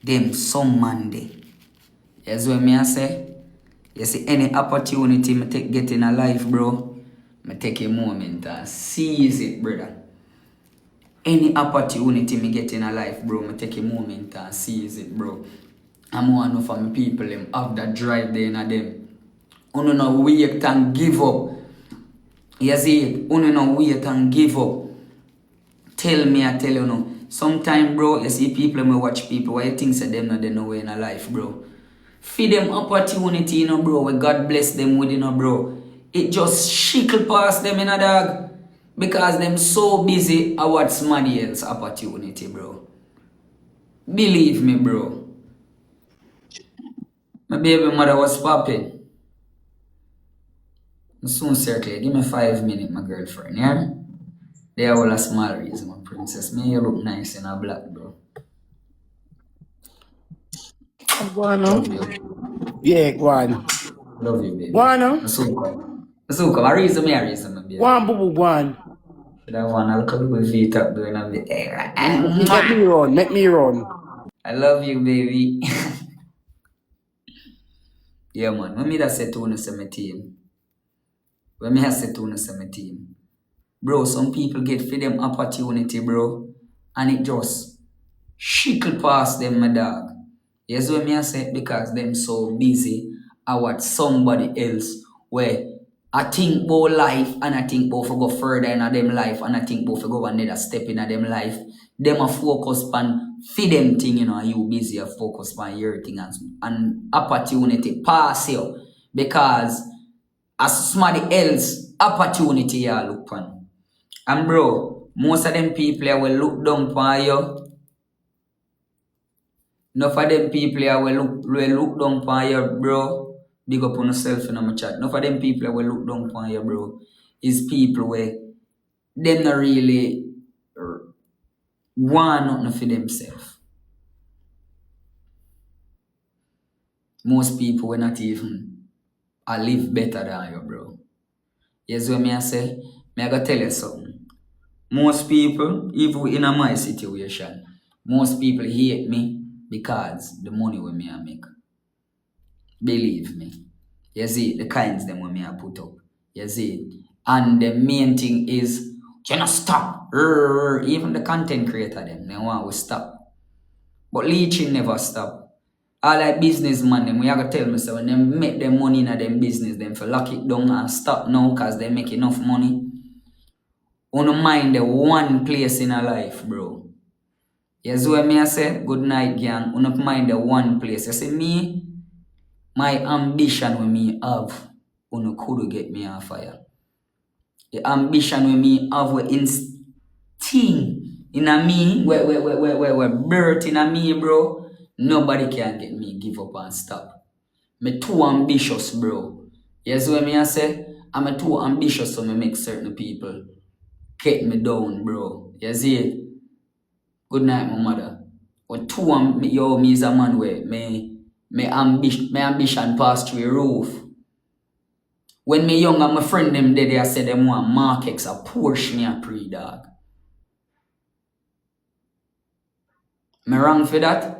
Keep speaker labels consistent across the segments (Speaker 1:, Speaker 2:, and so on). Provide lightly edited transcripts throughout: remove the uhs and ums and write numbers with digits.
Speaker 1: them some man there. That's what me I say. You see, any opportunity me get in a life, bro, me take a moment and seize it, brother. Any opportunity me get in a life, bro, me take a moment and seize it, bro. I'm one of my people, them have that drive there in them. Uno no wait and give up. You see it? Uno no wait and give up. Tell me, I tell you no. Sometimes, bro, you see people, me watch people, why you think say them not they know in a life, bro? Feed them opportunity, you know, bro, where God bless them with, you know, bro. It just trickle past them, you know, dog. Because them so busy about somebody else opportunity, bro. Believe me, bro. My baby mother was popping. Soon circle. Give me 5 minutes, my girlfriend, yeah? They are all a small reason, my princess. Me, you look nice in a black, bro.
Speaker 2: Guano.
Speaker 1: Love you.
Speaker 2: Yeah, Guano.
Speaker 1: Love you, baby.
Speaker 2: Guano.
Speaker 1: Masuka, I reason, my baby.
Speaker 2: Guan, boo, Guan.
Speaker 1: Should I want a little feet up doing a bit.
Speaker 2: Make me run.
Speaker 1: I love you, baby. Yeah, man. When me that say to my team. When me have say to my team. Bro, some people get for them opportunity, bro. And it just trickle past them, my dog. Yes, what me I say, because them so busy about somebody else where I think about life and I think about for go further in them life and I think about for go another step in them life. Them a focus on feed them thing, you know, and you busy a focus on your thing and opportunity pass you because as somebody else opportunity you look on. And bro, most of them people will look down on you. Enough of them people will look down on you, bro. Big up on yourself in my chat. Enough of them people will look down on you, bro. Is people where them not really want nothing for themselves. Most people will not even live better than you, bro. Yes, what me I say? Me I gotta tell you something. Most people, even in my situation, most people hate me because the money with me I make. Believe me. You see, the kinds them when me I put up. You see. And the main thing is, you not stop. Even the content creator them, they want to stop. But leeching never stop. All like businessman them, we have to tell me so when they make them money in them business, them for lock it down and stop now because they make enough money. Uno mind the one place in a life, bro. Yes, what me I say? Good night, gang. Uno mind the one place. You see me? My ambition with me have, uno could get me on fire. The ambition with me have we instinct in a me, where birth in a me, bro. Nobody can get me give up and stop. Me too ambitious, bro. Yes, what me I say? I'm too ambitious so me make certain people get me down, bro. You see it? Good night, my mother. But me is a man where my ambition pass through the roof. When me young and my friend them there, they said them want Mark X a Porsche me a pre-dog. Me wrong for that?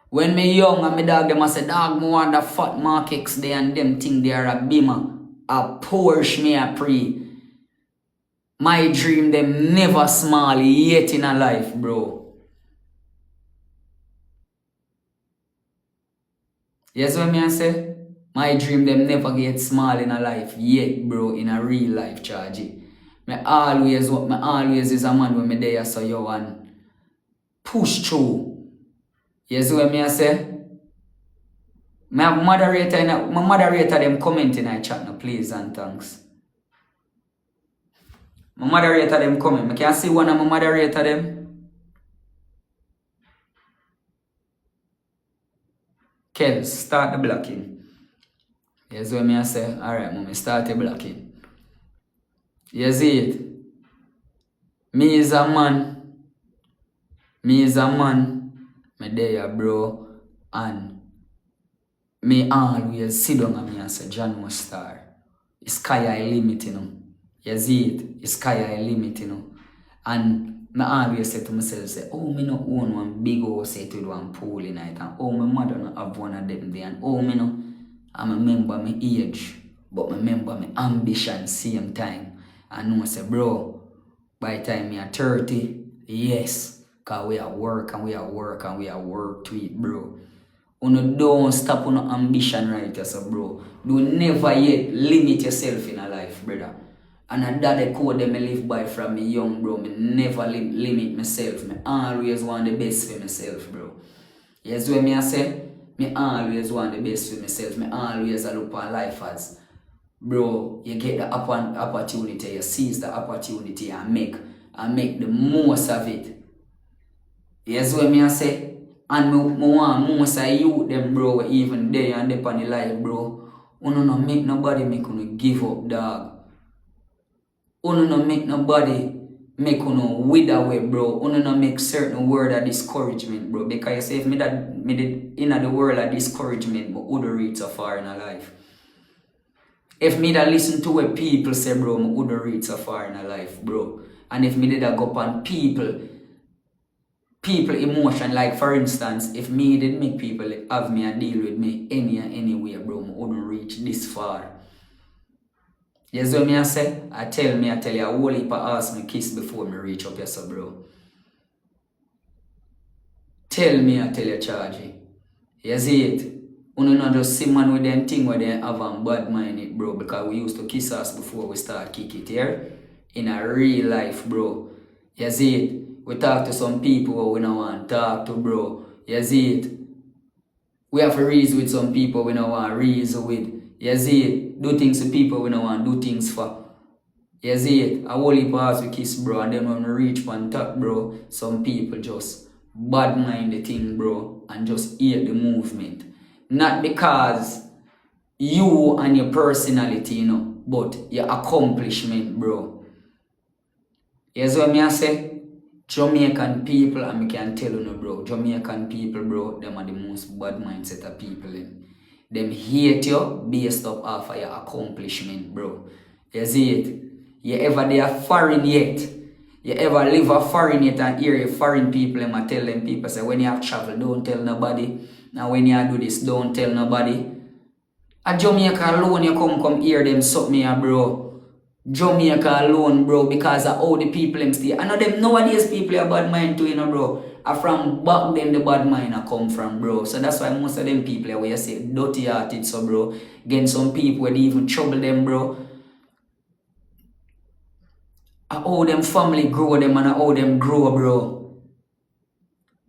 Speaker 1: When me young and my dog them I say, dog, me want the fat Mark X there and them think they are a Beamer. A Porsche me a pre. My dream them never small yet in a life, bro. Yes, what me I say? My dream them never get small in a life yet, bro, in a real life, charge. Me always is a man when me there so you and push through. Yes, what me I say? My moderator them comment in a chat now, please and thanks. My moderator them comment. I can see one of my moderator them. Kel, start the blocking. Yes, what me I say? Alright, mommy, start the blocking. You see it? Me is a man. Me there, bro. And me always sit down and me and say, John was star. It's sky high limit, you know. You see it? It's sky high limit, you know. And I always say to myself, say, oh, me no own one big house set with one pool in it, and oh, my mother no have one of them there, and oh, me no, I remember my age, but I remember my ambition same time. I know, say, bro, by the time me are 30, yes, because we are work and we are work and we are work to it, bro. You don't stop on ambition right here, so bro. Do never yet limit yourself in a life, brother. And that the code that I live by from me young, bro. Me never limit myself. Me always want the best for myself, bro. Yes, when me I say, me always want the best for myself. Me always look on life as, bro, you get the opportunity, you seize the opportunity and make the most of it. Yes, when me I say, and me want most of you them, bro, even there and there on the life, bro. Uno no make nobody make uno give up, dog. Uno no make nobody make uno wither away, bro. Uno no make certain word of discouragement, bro. Because you say if me did in the world of discouragement, but would reach so far in a life. If me that listen to what people say, bro, I would reach so far in a life, bro. And if me did go upon people emotion, like for instance, if me did make people have me and deal with me anyway, bro, I wouldn't reach this far. Yes, what me I say? I tell you, a whole heap of ask me kiss before me reach up here, so bro. Tell you, Chargy. You see it? You not just see man with them thing where they have a bad mind it, bro, because we used to kiss us before we start kick it here. In a real life, bro. You see it? We talk to some people who we don't want to talk to, bro. You see it? We have to reason with some people we don't want to reason with. You see it? Do things with people we don't want to do things for. You see it? A whole heap of we kiss, bro, and then when we reach one top, bro, some people just bad mind the thing, bro, and just hate the movement. Not because you and your personality, you know, but your accomplishment, bro. Here's what I say. Jamaican people, and I can tell you, bro, Jamaican people, bro, them are the most bad mindset of people. Them hate you based up off of your accomplishment, bro. You see it? You ever they are foreign yet? You ever live a foreign yet and hear foreign people and tell them people say when you have travel, don't tell nobody. Now when you do this, don't tell nobody. A Jamaica alone, you come hear them suck me, bro. Jamaica alone, bro, because of how the people them stay. I know them nowadays people are bad mind too, you know, bro. And from back then the bad mind I come from, bro. So that's why most of them people where you say dirty hearted, so bro. Again, some people where they even trouble them, bro. And how them family grow them and how them grow, bro.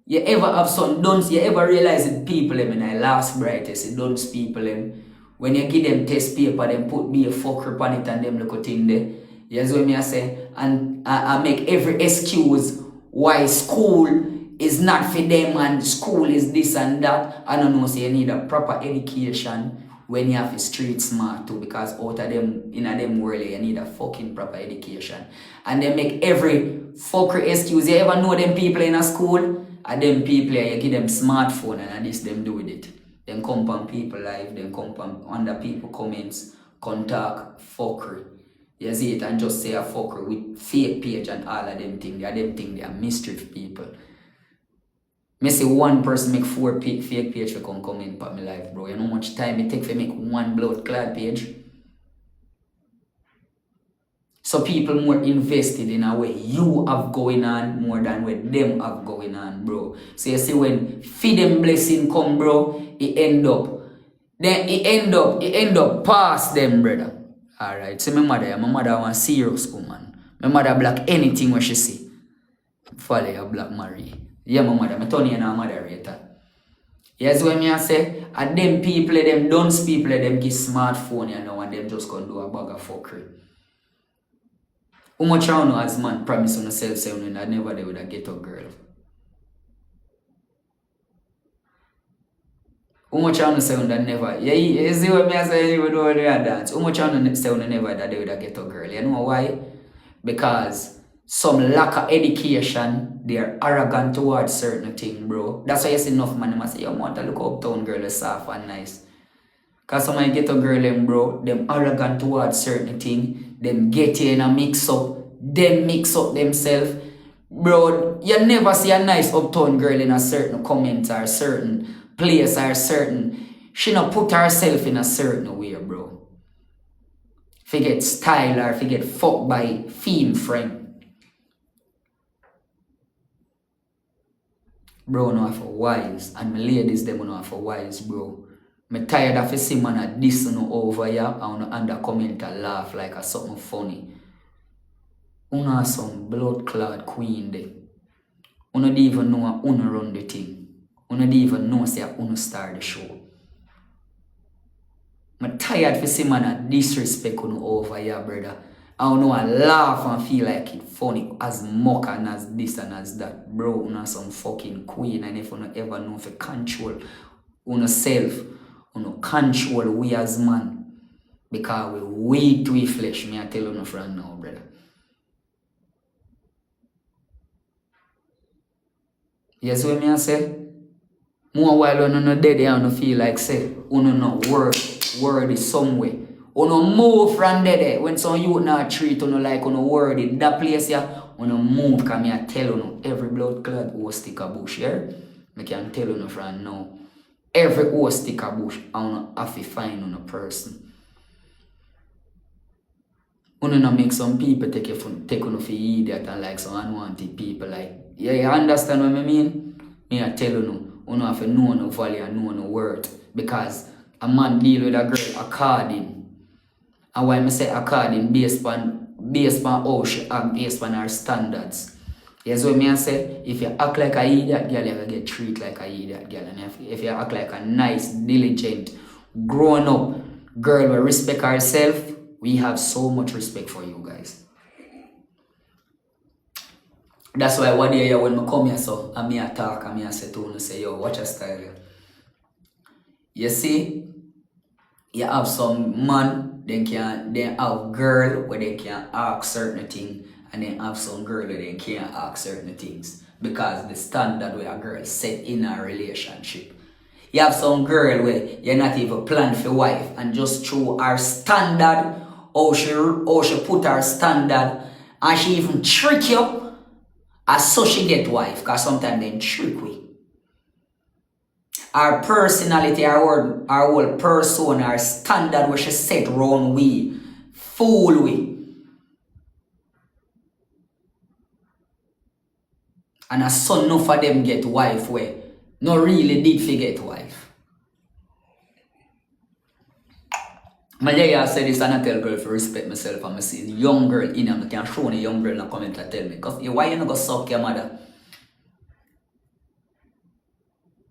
Speaker 1: You ever have some dunce, you ever realize that people them in the last brightest, dunce people them. When you give them test paper, them put be a fucker on it and them look thing there. You see what I say? And I make every excuse why school is not for them and school is this and that. I don't know, say you need a proper education when you have a street smart too, because out of them, in a them world, you need a fucking proper education. And they make every fucker excuse. You ever know them people in a school? And them people, you give them smartphone and this them do with it. Then come on people live, then come on under people comments, contact, fuckery. You see it and just say a fuckery with fake page and all of them things. They are mischief people. Me see one person make 4 fake page to come comment on my life, bro. You know how much time it take to make one blood clad page? So people more invested in a way you have going on more than what them have going on, bro. So you see when feed them blessing come, bro, it end up past them, brother. Alright, so my mother want serious woman. My mother black anything what she see. Follow a black Marie. Yeah, my mother, my Tony and her moderator. Here's what I say, and them people, them dunce people, them give smartphone, you know, and them just gonna do a bag of fuckery. How much I know as man promise on yourself saying that never they would a ghetto girl? How much I know saying that never? Yeah, you see what I say you do they dance. How much I know saying never that they would a ghetto girl? You know why? Because some lack of education, they're arrogant towards certain thing, bro. That's why you see enough man must say, you want to look uptown girl is soft and nice. Cause some of you ghetto girl them, bro, them arrogant towards certain thing. Them get in a mix up. Them mix up themselves. Bro, you never see a nice uptown girl in a certain comment or certain place or certain. She not put herself in a certain way, bro. Forget style or forget fucked by fame friend. Bro, no for wise. And my ladies, them no for wise, bro. Me tired of see man a diss no over here and under comment a laugh like a something funny. Una some blood clot queen there. Una don't even know una run the thing. Una don't even know say una start the show. I'm tired for see man a disrespect una over here, brother. I don't know, I laugh and feel like it funny as much and as this and as that. Bro, una some fucking queen, and if you ever know if you control una self, una control we as man. Because we weak to we flesh, me I tell you from now, brother. Yes, what me I say? More while you no dead and you feel like say, you no worthy somewhere. You no move from there. When some you not treat you like you no worthy, that place yeah, you no move because me I tell you every blood clot will stick a bush here. I can tell you from now. Every will stick a bush and you have to find on a person. You no make some people take you for idiot and like some unwanted people like, yeah, you understand what I mean? Me I tell you you have to know no value and know no worth. Because a man deal with a girl according. And why I say according based on how she act, based on her standards. Yes, what I say? If you act like a idiot girl, you get treated like a idiot girl. And if you act like a nice, diligent, grown up girl who respect herself, we have so much respect for you guys. That's why one day when I come here, so and me talk and me say to you, say, yo, watch your style. You see, you have some man, they have girl where they can ask certain things, and then have some girl where they can't ask certain things. Because the standard where a girl set in a relationship. You have some girl where you're not even planned for wife, and just through her standard, how she put her standard, and she even trick you. As so she get wife, because sometimes they trick we. Our personality, our whole person, our standard where she set round we, fool we. And as son enough of them get wife where no really did forget wife. I say this and I tell girl to respect myself and I see young girl in and I can show a young girl in a comment and tell me, because why you not go suck your mother?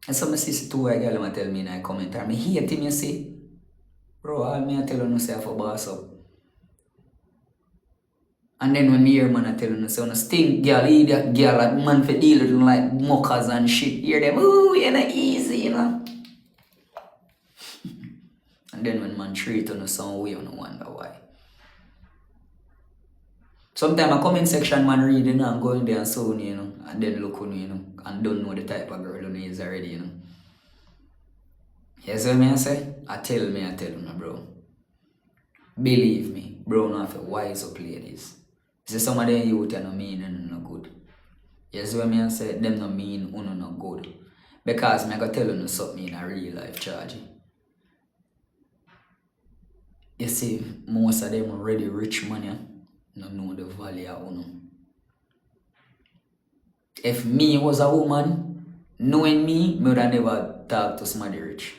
Speaker 1: And so I see two girl and tell me in a comment and I hate him, you see. Bro, all me I tell you no say for boss up. And then when me hear man I tell you say no stink girl, idiot girl, like man for deal with them like mockers and shit. Hear them, ooh, you're not easy, you know. And then when man treat on some way, you wonder why. Sometimes a comment section man reading and going there and so you know, and then look on you know, and don't know the type of girl who is already, you know. You see what I say? I tell you, bro. Believe me, bro, not have a wise up ladies. See some of them youth are no mean and no good. You see what I say? Them no mean, no good. Because I gotta tell you something in a real life charge. You see, most of them already rich money, no know the value of uno. If me was a woman, knowing me would have never talk to somebody rich.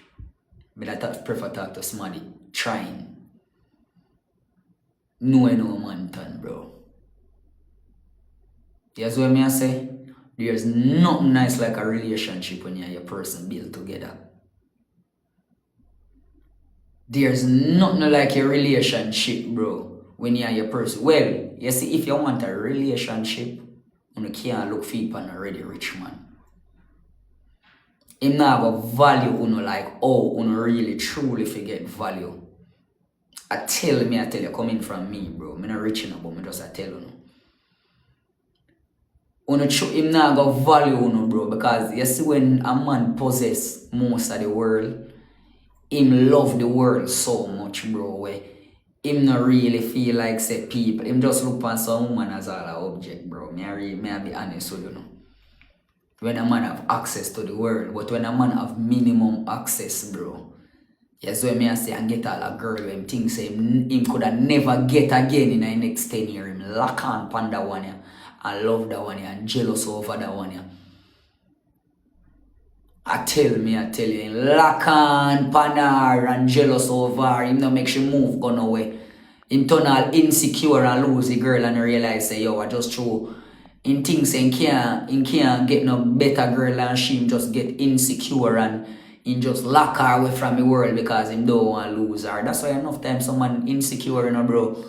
Speaker 1: But I prefer talk to somebody trying. Knowing no man turn, bro. You see what I say? There's nothing nice like a relationship when you and your person build together. There's nothing like a relationship, bro, when you and your person. Well, you see, if you want a relationship, you can't look for an already rich man. Him not have a value like, oh, really truly forget value. I tell you, coming from me, bro. I'm not rich enough, but I just tell you. Him not have value, bro, because you see when a man possess most of the world, him love the world so much, bro, where him not really feel like say people. Him just look on some woman as all an object, bro. May I be honest with you know. When a man have access to the world, but when a man have minimum access, bro. Yes, when I say and get all a girl when things say him could have never get again in the next 10 years. Him lock on pan that one yeah. And love that one yeah, and jealous over that one yeah. I tell you, him lock on pan her and jealous over her. Him no make she move gone away. Him turn all insecure and lose the girl and realize say yo I just true. In things he can't get no better girl than she. Him just get insecure and him just lock her away from the world because him don't want to lose her. That's why enough time someone insecure, you know, bro.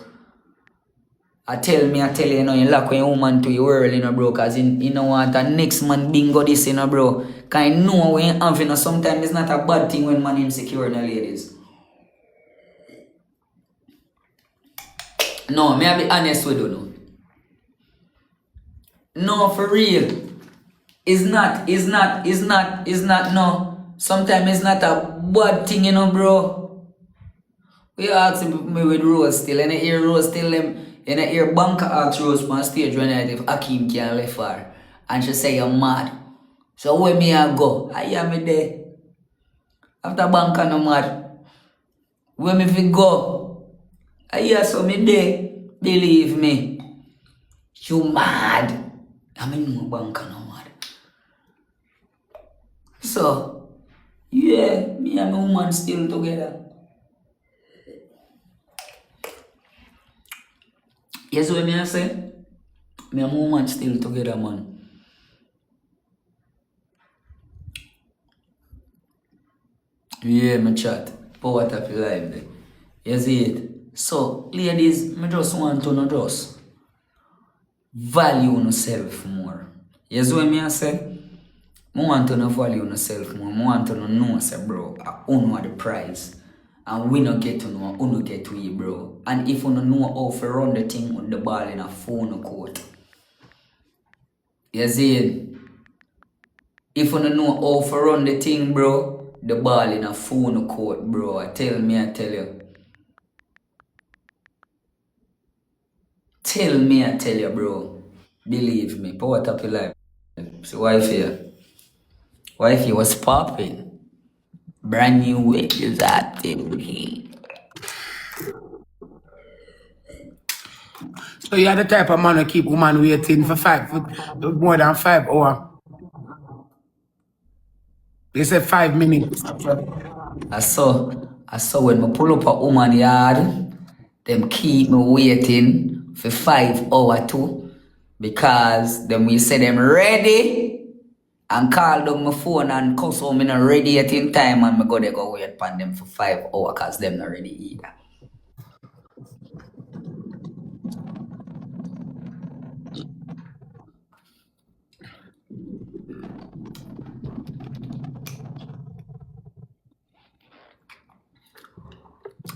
Speaker 1: I tell you, you know, you lock a woman to your world, you know, bro, because you don't want the next man bingo this, you know, bro. Because you know when you have, you know, sometimes it's not a bad thing when man insecure, you know, ladies. No, may I be honest with you, no. No, for real. It's not, no. Sometimes it's not a bad thing, you know, bro. We ask me with Rose still, and I hear Rose tell them, and I hear Banker ask Rose on stage one night if Akeam can left her. And she say, you're mad. So where me I go? I am me there. After Banker no mad. Where me fi go? I hear so me there. Believe me. You mad. I mean no Banker no mad. So, yeah, me and my woman still together. Yes, what me I say? Me and my woman still together, man. Yeah, my chat. Power tap live there. You see it? So, ladies, me just want to know just value yourself more. You see what me I say? I want to know value yourself more. I want to know, say, bro, I know the prize. And we not get to know, we not get to it, bro. And if you don't know how to run the thing on the ball in a phone court. You see it? If you don't know how to run the thing, bro, the ball in a phone court, bro, I tell you. Tell you, bro. Believe me. Power tap your life. So wifey was popping. Brand new witches acting.
Speaker 2: So you're the type of man who keep woman waiting for more than 5 hours. They said 5 minutes.
Speaker 1: I saw when I pull up a woman yard, them keep me waiting for 5 hours too. Because then we say them ready and call them my phone and cuss them in a ready yet in time and me go wait upon them for 5 hours because them not ready either.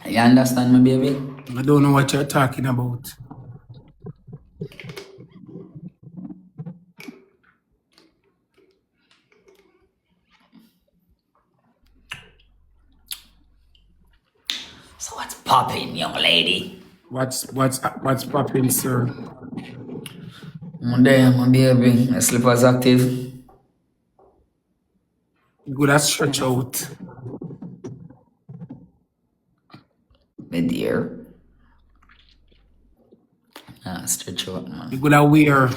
Speaker 1: You understand me, baby?
Speaker 2: I don't know what you're talking about.
Speaker 1: So what's popping, young lady?
Speaker 2: What's popping, sir?
Speaker 1: My baby. My slippers active.
Speaker 2: Good at stretch out.
Speaker 1: My dear. Stretch out, man.
Speaker 2: You good at wear.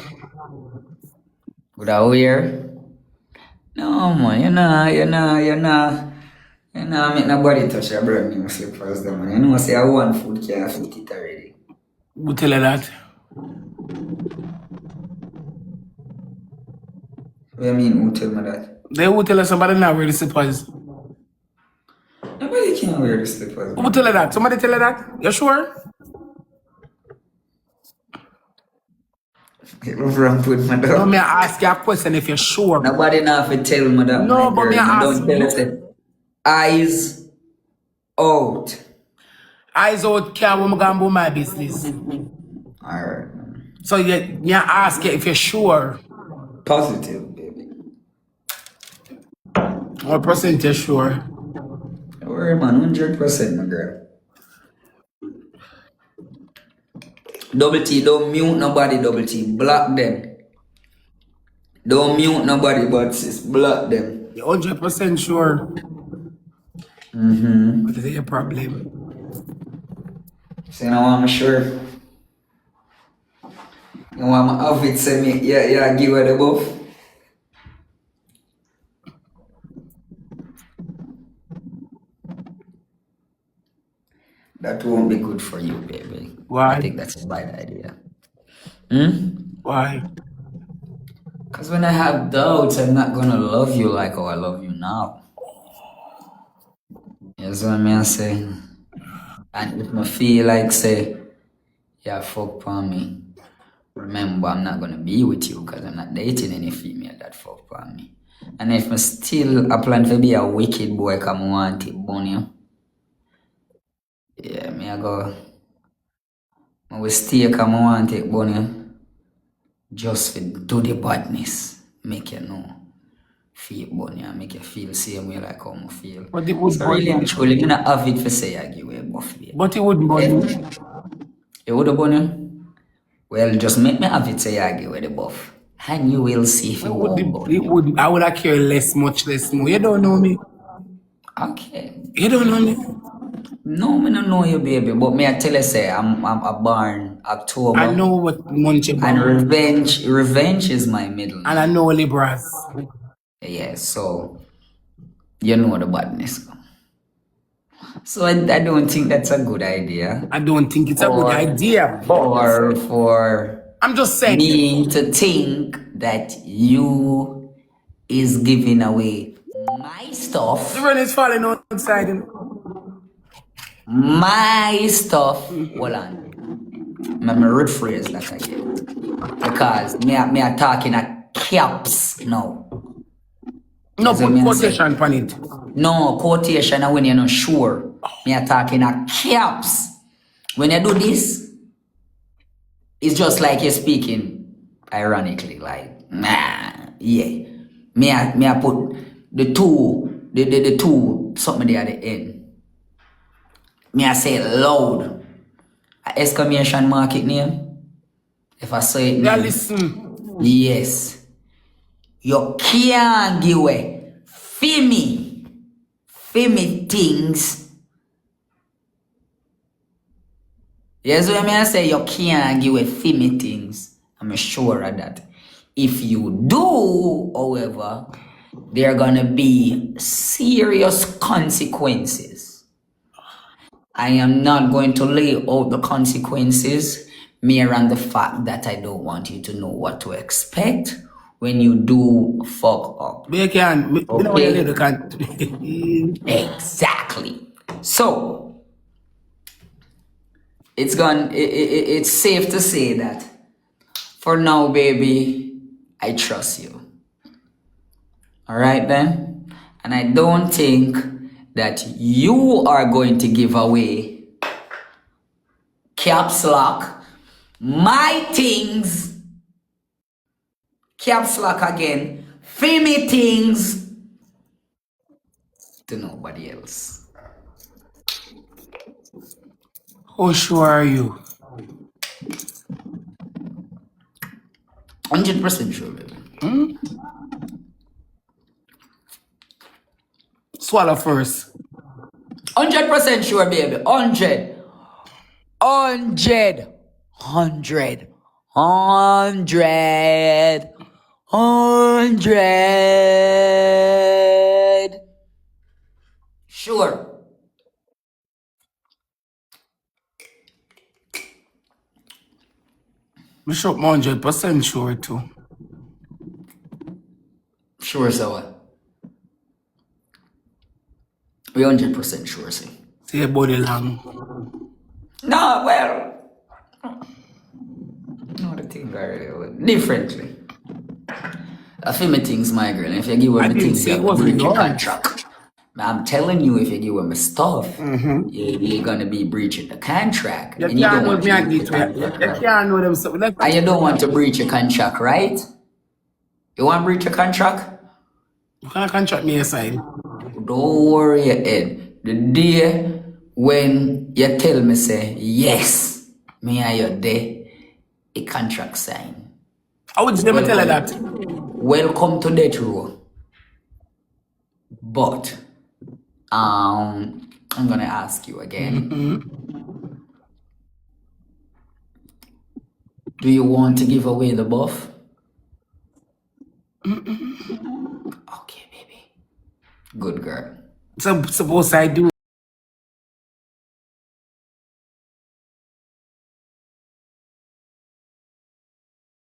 Speaker 1: Good at wear? No, man. You know, make nobody touch your brand new slippers, though, man. You know, say I want food can't fit it already.
Speaker 2: Who tell her that?
Speaker 1: What do you mean, who tell me that?
Speaker 2: They will tell her somebody not wear the slippers.
Speaker 1: Nobody can wear the slippers.
Speaker 2: Who tell her that? Somebody tell her that? You sure?
Speaker 1: Get wrong with my dog.
Speaker 2: No, me ask you a question if you're sure.
Speaker 1: Nobody now have to tell me that.
Speaker 2: No, but me ask
Speaker 1: don't tell
Speaker 2: you.
Speaker 1: us eyes out.
Speaker 2: Eyes out, care when I go my business.
Speaker 1: Alright.
Speaker 2: So you ask you if you're sure.
Speaker 1: Positive, baby.
Speaker 2: What percent you're sure?
Speaker 1: Don't worry, man. 100%, my girl. Double T, don't mute nobody, Double T. Block them. Don't mute nobody, but sis, block them.
Speaker 2: You're 100% sure.
Speaker 1: Mm-hmm.
Speaker 2: What is your problem?
Speaker 1: So now I'm sure. You want my outfit say me, yeah, give her the buff. That won't be good for you, baby.
Speaker 2: Why?
Speaker 1: I think that's a bad idea. Hmm?
Speaker 2: Why?
Speaker 1: Because when I have doubts, I'm not gonna love you like how I love you now. You see what I mean? I say, and if I feel like say, yeah, fuck on me. Remember, I'm not gonna be with you because I'm not dating any female that fuck on me. And if I still a plan to be a wicked boy, come want it, bunny. Yeah, me I go. I will stay come want it, bunny. Just for do the badness, make you know. Feel bunny and make you feel same way like how I feel.
Speaker 2: But it would
Speaker 1: So really and
Speaker 2: burn.
Speaker 1: truly, me not have it for say I give you a buff, baby.
Speaker 2: But it wouldn't burn.
Speaker 1: You would have bunny? Well, just make me have it say I give you the buff. And you will see if you won't burn.
Speaker 2: It would. I would have care much less more. You don't know me.
Speaker 1: Okay.
Speaker 2: You don't know me.
Speaker 1: No, me don't know you, baby. But me I tell you say I'm a born October.
Speaker 2: I know what month you
Speaker 1: And
Speaker 2: born.
Speaker 1: revenge is my middle name.
Speaker 2: And I know Libras.
Speaker 1: Yeah, so you know the badness. So I don't think that's a good idea.
Speaker 2: I don't think it's a good idea.
Speaker 1: For
Speaker 2: I'm just saying.
Speaker 1: me to think that you is giving away my stuff.
Speaker 2: The rain is falling outside.
Speaker 1: My stuff. Hold on. My rephrase that again. Because me are talking at caps now.
Speaker 2: No, put quotation on it.
Speaker 1: No, quotation when you're not sure. Me are talking at caps. When you do this, it's just like you're speaking ironically, like, nah, yeah. Me I put the two, something there at the end. Me I say it loud. A exclamation mark it name. If I say it
Speaker 2: Yeah,
Speaker 1: name.
Speaker 2: listen.
Speaker 1: Yes. You can't give away. Feel me things. Yes, what I say, you can't give away me things. I'm sure of that. If you do, however, there are gonna be serious consequences. I am not going to lay out the consequences mere on the fact that I don't want you to know what to expect when you do fuck up.
Speaker 2: You can.
Speaker 1: Okay.
Speaker 2: You can't.
Speaker 1: Exactly. So it's safe to say that for now, baby, I trust you. All right then? And I don't think that you are going to give away caps lock my things, caps lock again, me things to nobody else.
Speaker 2: How sure are you?
Speaker 1: 100% sure, baby.
Speaker 2: Swallow first.
Speaker 1: 100% sure, baby. 100. 100.
Speaker 2: I'm sure 100% sure too.
Speaker 1: Sure, so what? We 100% sure, see.
Speaker 2: Say your body long.
Speaker 1: No, well, no, the thing are differently. I feel me things, my girl. If you give her me things, you have to break your contract. I'm telling you, if you give her my stuff, you're gonna be breaching the contract.
Speaker 2: You
Speaker 1: and you
Speaker 2: can't
Speaker 1: don't want
Speaker 2: know me
Speaker 1: to
Speaker 2: and
Speaker 1: breach
Speaker 2: it.
Speaker 1: the contract,
Speaker 2: You
Speaker 1: right?
Speaker 2: can't know them stuff.
Speaker 1: And you don't want to breach a contract, right? You want to breach a contract?
Speaker 2: You can't contract me aside.
Speaker 1: Don't worry your head. The day when you tell me say yes, me and you there, a contract sign.
Speaker 2: I would never tell her that.
Speaker 1: Welcome to death row. But I'm gonna ask you again. Do you want to give away the buff? Okay, baby. Good girl.
Speaker 2: Suppose I do.